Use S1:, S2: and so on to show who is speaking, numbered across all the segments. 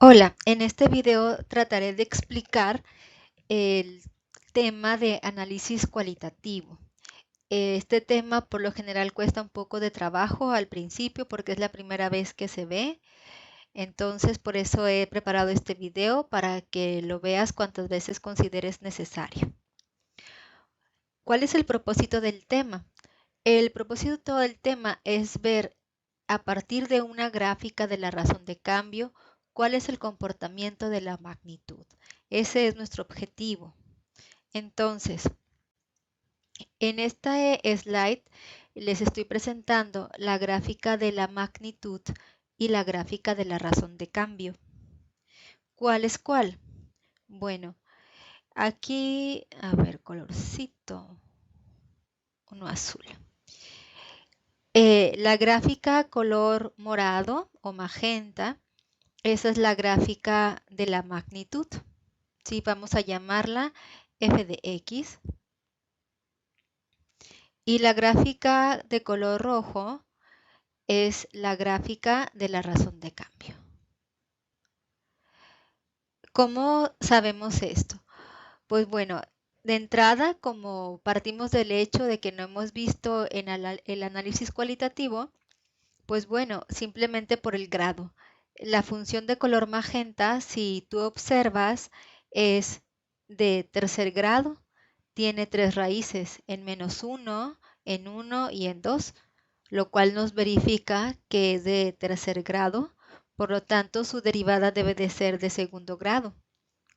S1: Hola, en este video trataré de explicar el tema de análisis cualitativo. Este tema por lo general cuesta un poco de trabajo al principio porque es la primera vez que se ve. Entonces por eso he preparado este video para que lo veas cuantas veces consideres necesario. ¿Cuál es el propósito del tema? El propósito del tema es ver a partir de una gráfica de la razón de cambio cuál es el comportamiento de la magnitud. Ese es nuestro objetivo. Entonces, en esta slide les estoy presentando la gráfica de la magnitud y la gráfica de la razón de cambio. ¿Cuál es cuál? Bueno, aquí, a ver, colorcito, uno azul. La gráfica color morado o magenta, esa es la gráfica de la magnitud. ¿Sí? Vamos a llamarla f de x. Y la gráfica de color rojo es la gráfica de la razón de cambio. ¿Cómo sabemos esto? Pues bueno, de entrada, como partimos del hecho de que no hemos visto en el análisis cualitativo, pues bueno, simplemente por el grado. La función de color magenta, si tú observas, es de tercer grado. Tiene 3 raíces, en -1, en 1 y en 2, lo cual nos verifica que es de tercer grado. Por lo tanto, su derivada debe de ser de segundo grado.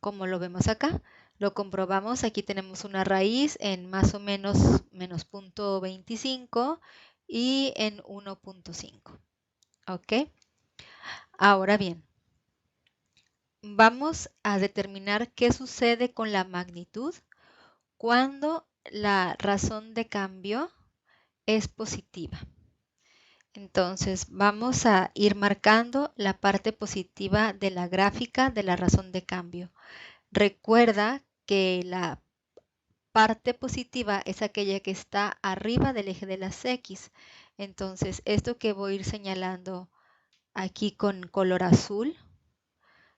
S1: Como lo vemos acá, lo comprobamos. Aquí tenemos una raíz en más o menos menos 0.25 y en 1.5. ¿Ok? Ahora bien, vamos a determinar qué sucede con la magnitud cuando la razón de cambio es positiva. Entonces vamos a ir marcando la parte positiva de la gráfica de la razón de cambio. Recuerda que la parte positiva es aquella que está arriba del eje de las X. Entonces esto que voy a ir señalando aquí con color azul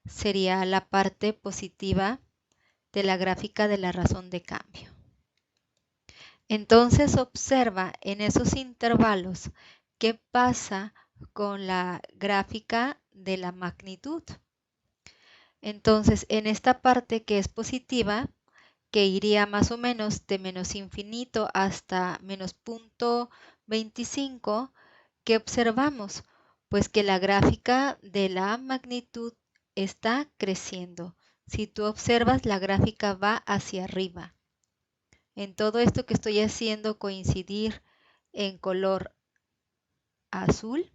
S1: sería la parte positiva de la gráfica de la razón de cambio. Entonces observa en esos intervalos qué pasa con la gráfica de la magnitud. Entonces en esta parte que es positiva, que iría más o menos de menos infinito hasta menos 0.25, ¿qué observamos? Pues que la gráfica de la magnitud está creciendo. Si tú observas, la gráfica va hacia arriba. En todo esto que estoy haciendo coincidir en color azul,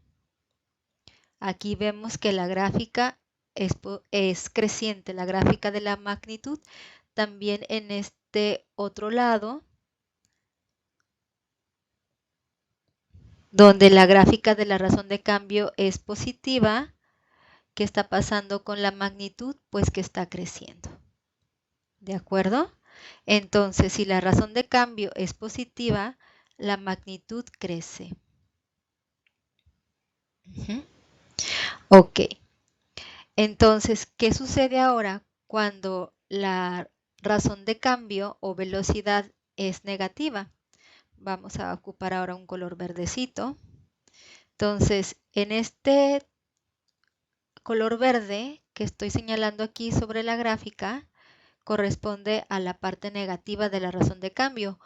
S1: aquí vemos que la gráfica es creciente, la gráfica de la magnitud. También en este otro lado, donde la gráfica de la razón de cambio es positiva, ¿qué está pasando con la magnitud? Pues que está creciendo. ¿De acuerdo? Entonces, si la razón de cambio es positiva, la magnitud crece. Ok. Entonces, ¿qué sucede ahora cuando la razón de cambio o velocidad es negativa? Vamos a ocupar ahora un color verdecito. Entonces, en este color verde que estoy señalando aquí sobre la gráfica, corresponde a la parte negativa de la razón de cambio,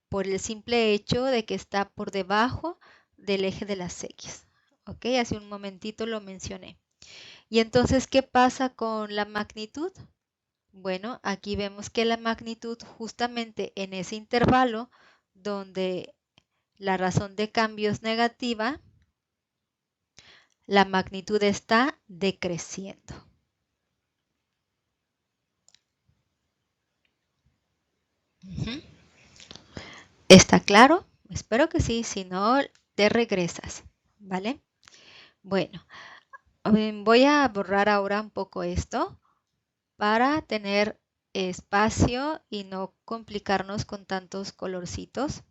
S1: por el simple hecho de que está por debajo del eje de las X. ¿Ok? Hace un momentito lo mencioné. Y entonces, ¿qué pasa con la magnitud? Bueno, aquí vemos que la magnitud justamente en ese intervalo donde la razón de cambio es negativa, la magnitud está decreciendo. ¿Está claro? Espero que sí, si no, te regresas, ¿vale? Bueno, voy a borrar ahora un poco esto para tener espacio y no complicarnos con tantos colorcitos.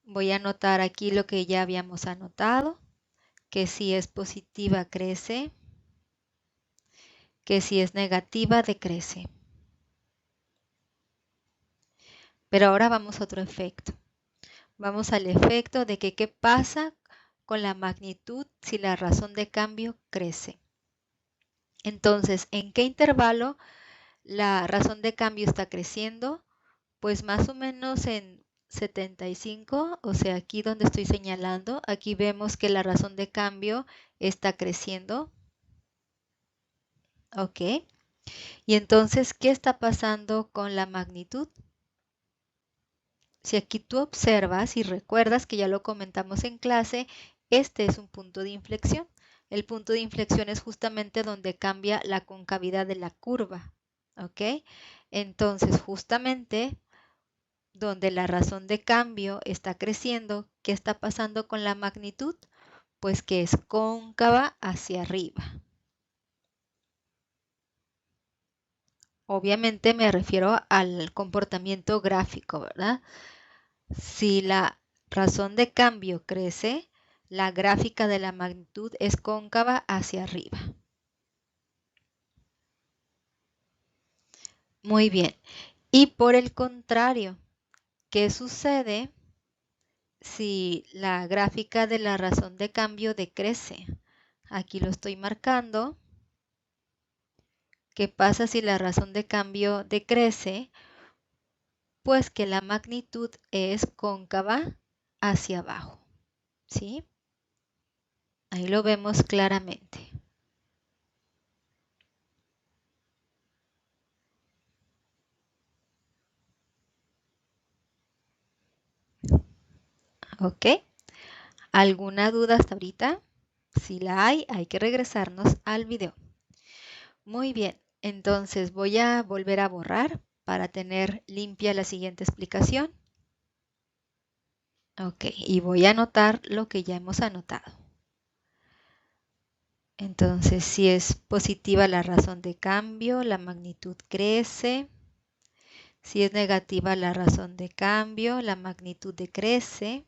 S1: Voy a anotar aquí lo que ya habíamos anotado, que si es positiva crece, que si es negativa decrece. Pero ahora vamos a otro efecto. Vamos al efecto de que qué pasa con la magnitud si la razón de cambio crece. Entonces, ¿en qué intervalo la razón de cambio está creciendo? Pues más o menos en 75, o sea, aquí donde estoy señalando, aquí vemos que la razón de cambio está creciendo. ¿Ok? Y entonces, ¿qué está pasando con la magnitud? Si aquí tú observas y recuerdas que ya lo comentamos en clase, este es un punto de inflexión. El punto de inflexión es justamente donde cambia la concavidad de la curva. ¿Ok? Entonces, justamente donde la razón de cambio está creciendo, ¿qué está pasando con la magnitud? Pues que es cóncava hacia arriba. Obviamente me refiero al comportamiento gráfico, ¿verdad? Si la razón de cambio crece, la gráfica de la magnitud es cóncava hacia arriba. Muy bien. Y por el contrario, ¿qué sucede si la gráfica de la razón de cambio decrece? Aquí lo estoy marcando. ¿Qué pasa si la razón de cambio decrece? Pues que la magnitud es cóncava hacia abajo. ¿Sí? Ahí lo vemos claramente. ¿Ok? ¿Alguna duda hasta ahorita? Si la hay que regresarnos al video. Muy bien, entonces voy a volver a borrar para tener limpia la siguiente explicación. Ok, y voy a anotar lo que ya hemos anotado. Entonces, si es positiva la razón de cambio, la magnitud crece. Si es negativa la razón de cambio, la magnitud decrece.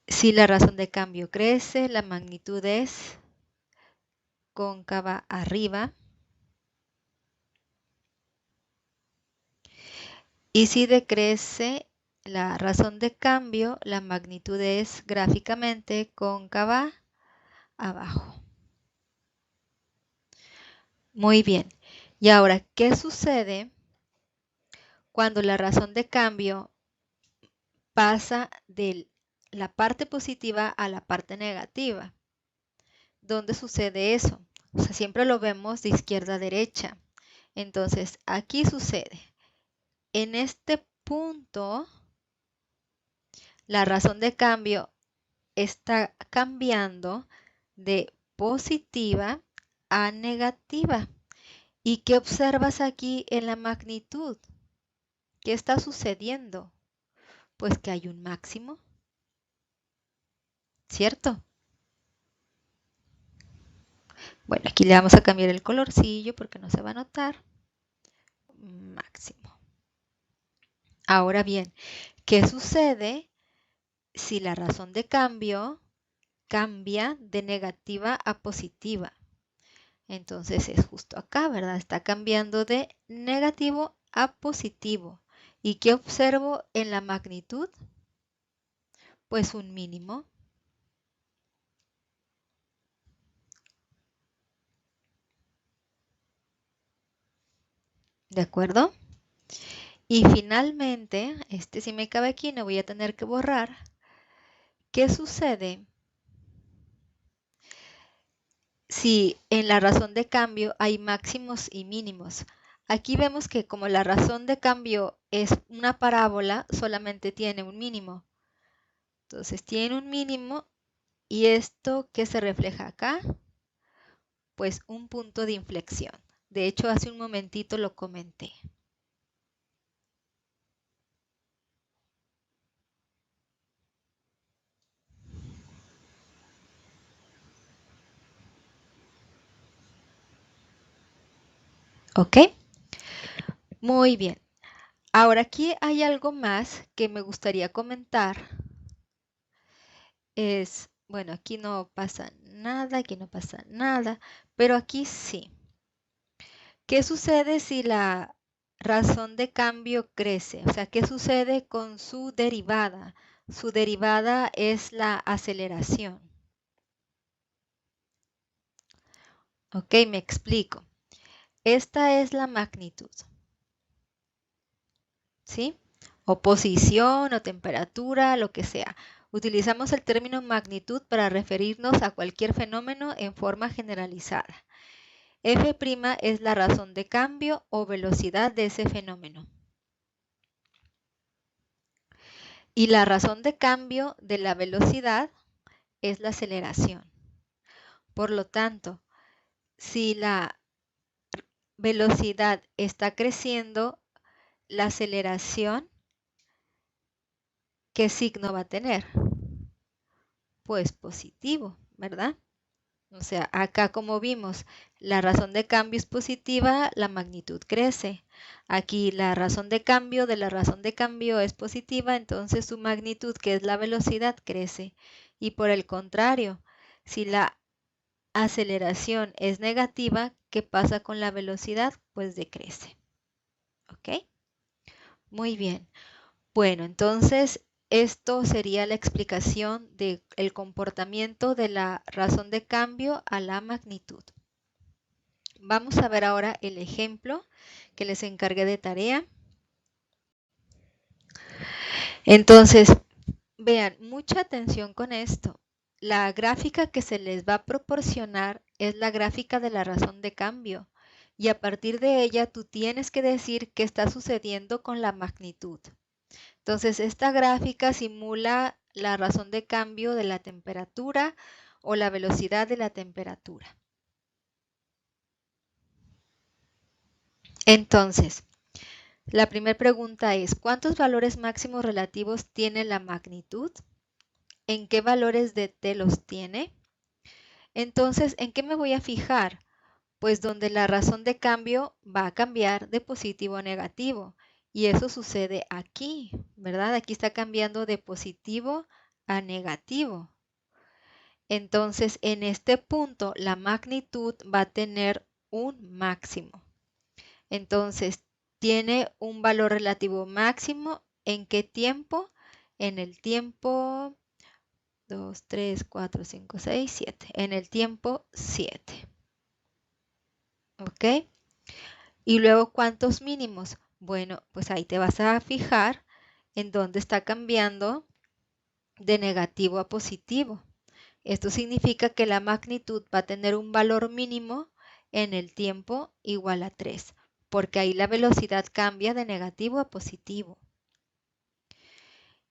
S1: Si la razón de cambio crece, la magnitud es cóncava arriba. Y si decrece la razón de cambio, la magnitud es gráficamente cóncava abajo. Muy bien. Y ahora, ¿qué sucede cuando la razón de cambio pasa de la parte positiva a la parte negativa? ¿Dónde sucede eso? O sea, siempre lo vemos de izquierda a derecha. Entonces, aquí sucede. En este punto, la razón de cambio está cambiando de positiva a negativa. ¿Y qué observas aquí en la magnitud? ¿Qué está sucediendo? Pues que hay un máximo, ¿cierto? Bueno, aquí le vamos a cambiar el colorcillo porque no se va a notar. Máximo. Ahora bien, ¿qué sucede si la razón de cambio cambia de negativa a positiva? Entonces es justo acá, ¿verdad? Está cambiando de negativo a positivo. ¿Y qué observo en la magnitud? Pues un mínimo. ¿De acuerdo? Y finalmente, este sí me cabe aquí, no voy a tener que borrar. ¿Qué sucede si en la razón de cambio hay máximos y mínimos? Aquí vemos que como la razón de cambio es una parábola, solamente tiene un mínimo. Entonces tiene un mínimo y esto ¿qué se refleja acá? Pues un punto de inflexión. De hecho, hace un momentito lo comenté. ¿Ok? Muy bien. Ahora aquí hay algo más que me gustaría comentar. Bueno, aquí no pasa nada, aquí no pasa nada, pero aquí sí. ¿Qué sucede si la razón de cambio crece? O sea, ¿qué sucede con su derivada? Su derivada es la aceleración. Ok, me explico. Esta es la magnitud, ¿sí? O posición o temperatura, lo que sea. Utilizamos el término magnitud para referirnos a cualquier fenómeno en forma generalizada. F' es la razón de cambio o velocidad de ese fenómeno. Y la razón de cambio de la velocidad es la aceleración. Por lo tanto, si la velocidad está creciendo, la aceleración, ¿qué signo va a tener? Pues positivo, ¿verdad? O sea, acá como vimos, la razón de cambio es positiva, la magnitud crece. Aquí la razón de cambio de la razón de cambio es positiva, entonces su magnitud, que es la velocidad, crece. Y por el contrario, si la aceleración es negativa, ¿qué pasa con la velocidad? Pues decrece. ¿Ok? Muy bien. Bueno, entonces esto sería la explicación del comportamiento de la razón de cambio a la magnitud. Vamos a ver ahora el ejemplo que les encargué de tarea. Entonces, vean, mucha atención con esto. La gráfica que se les va a proporcionar es la gráfica de la razón de cambio. Y a partir de ella tú tienes que decir qué está sucediendo con la magnitud. Entonces, esta gráfica simula la razón de cambio de la temperatura o la velocidad de la temperatura. Entonces, la primera pregunta es, ¿cuántos valores máximos relativos tiene la magnitud? ¿En qué valores de t los tiene? Entonces, ¿en qué me voy a fijar? Pues donde la razón de cambio va a cambiar de positivo a negativo. Y eso sucede aquí, ¿verdad? Aquí está cambiando de positivo a negativo. Entonces, en este punto, la magnitud va a tener un máximo. Entonces, tiene un valor relativo máximo. ¿En qué tiempo? En el tiempo 2, 3, 4, 5, 6, 7. En el tiempo 7. ¿Ok? Y luego, ¿cuántos mínimos? Bueno, pues ahí te vas a fijar en dónde está cambiando de negativo a positivo. Esto significa que la magnitud va a tener un valor mínimo en el tiempo igual a 3, porque ahí la velocidad cambia de negativo a positivo.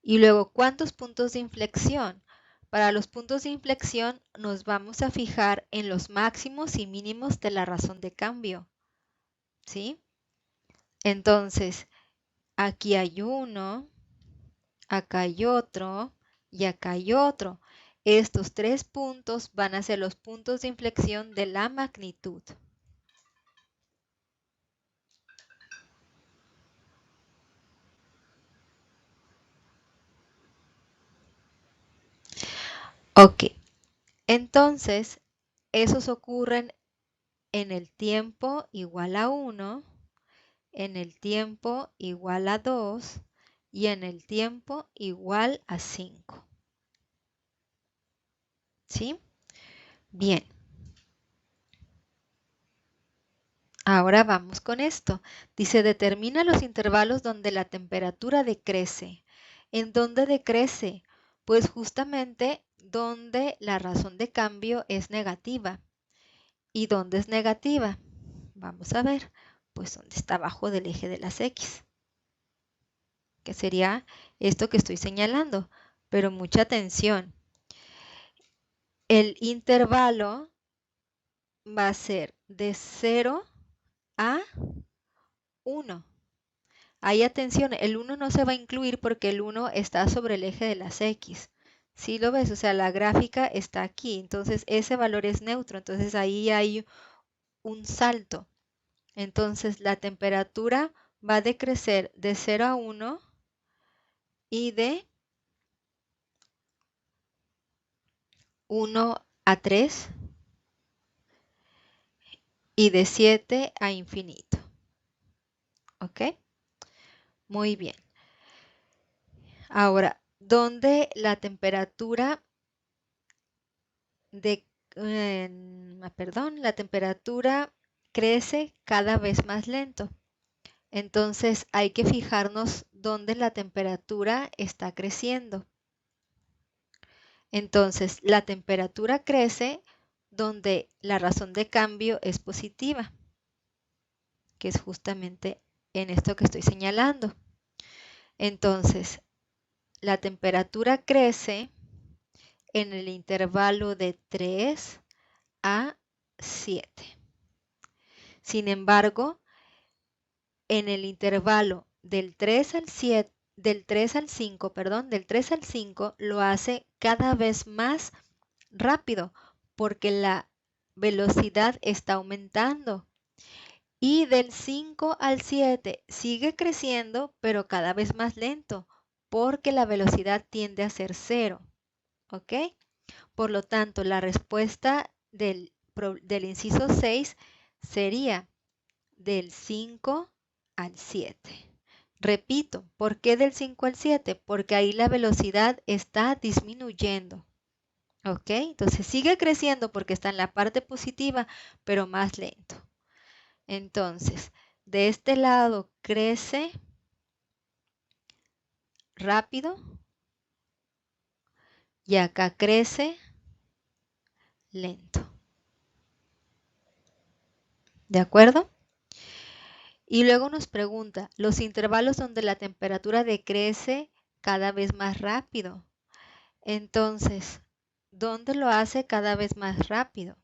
S1: Y luego, ¿cuántos puntos de inflexión? Para los puntos de inflexión nos vamos a fijar en los máximos y mínimos de la razón de cambio, ¿sí? Entonces, aquí hay uno, acá hay otro y acá hay otro. Estos tres puntos van a ser los puntos de inflexión de la magnitud. Ok, entonces esos ocurren en el tiempo igual a 1, en el tiempo igual a 2 y en el tiempo igual a 5. ¿Sí? Bien. Ahora vamos con esto. Dice, determina los intervalos donde la temperatura decrece. ¿En dónde decrece? Pues justamente donde la razón de cambio es negativa. ¿Y dónde es negativa? Vamos a ver, pues donde está abajo del eje de las X, que sería esto que estoy señalando. Pero mucha atención. El intervalo va a ser de 0 a 1. Ahí atención, el 1 no se va a incluir porque el 1 está sobre el eje de las X. ¿Sí lo ves? O sea, la gráfica está aquí, entonces ese valor es neutro, entonces ahí hay un salto. Entonces la temperatura va a decrecer de 0 a 1 y de 1 a 3 y de 7 a infinito. ¿Ok? Muy bien. Ahora, ¿dónde la temperatura la temperatura crece cada vez más lento? Entonces hay que fijarnos dónde la temperatura está creciendo. Entonces la temperatura crece donde la razón de cambio es positiva, que es justamente en esto que estoy señalando. Entonces, la temperatura crece en el intervalo de 3 a 7. Sin embargo, en el intervalo del 3 al 7, del 3 al 5, perdón, del 3 al 5 lo hace cada vez más rápido porque la velocidad está aumentando. Y del 5 al 7 sigue creciendo, pero cada vez más lento, porque la velocidad tiende a ser 0. ¿Ok? Por lo tanto, la respuesta del inciso 6 sería del 5 al 7. Repito, ¿por qué del 5 al 7? Porque ahí la velocidad está disminuyendo. ¿Ok? Entonces sigue creciendo porque está en la parte positiva, pero más lento. Entonces, de este lado crece rápido y acá crece lento. ¿De acuerdo? Y luego nos pregunta, los intervalos donde la temperatura decrece cada vez más rápido. Entonces, ¿dónde lo hace cada vez más rápido?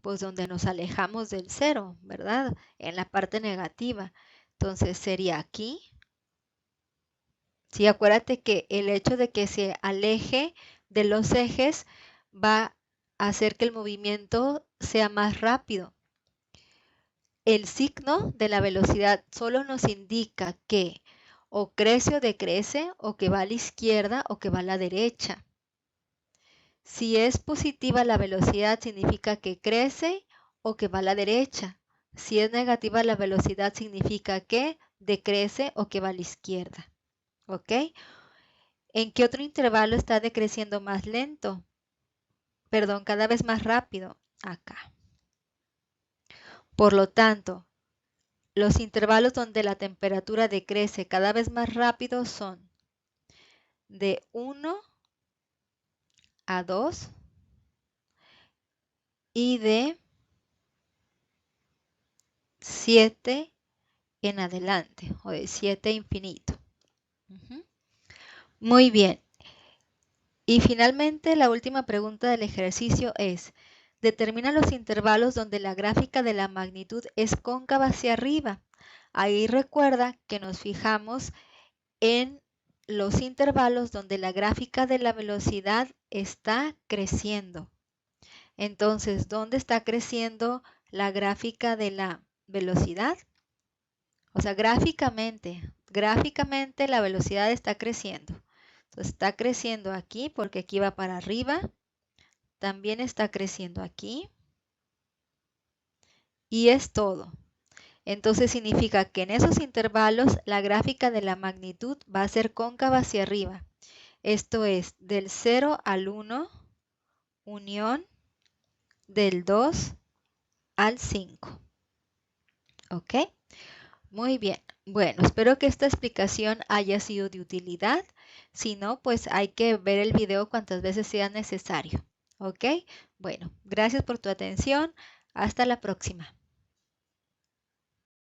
S1: Pues donde nos alejamos del cero, ¿verdad? En la parte negativa. Entonces sería aquí. Sí, acuérdate que el hecho de que se aleje de los ejes va a hacer que el movimiento sea más rápido. El signo de la velocidad solo nos indica que o crece o decrece, o que va a la izquierda o que va a la derecha. Si es positiva la velocidad, significa que crece o que va a la derecha. Si es negativa la velocidad, significa que decrece o que va a la izquierda. ¿Ok? ¿En qué otro intervalo está decreciendo más lento? Perdón, cada vez más rápido. Acá. Por lo tanto, los intervalos donde la temperatura decrece cada vez más rápido son de 1 a 2 y de 7 en adelante, o de 7 a infinito. Muy bien. Y finalmente, la última pregunta del ejercicio es, determina los intervalos donde la gráfica de la magnitud es cóncava hacia arriba. Ahí recuerda que nos fijamos en los intervalos donde la gráfica de la velocidad está creciendo. Entonces, ¿dónde está creciendo la gráfica de la velocidad? O sea, gráficamente la velocidad está creciendo. Entonces, está creciendo aquí porque aquí va para arriba. También está creciendo aquí. Y es todo. Entonces significa que en esos intervalos la gráfica de la magnitud va a ser cóncava hacia arriba. Esto es del 0 al 1, unión del 2 al 5. ¿Ok? Muy bien. Bueno, espero que esta explicación haya sido de utilidad. Si no, pues hay que ver el video cuantas veces sea necesario. ¿Ok? Bueno, gracias por tu atención. Hasta la próxima.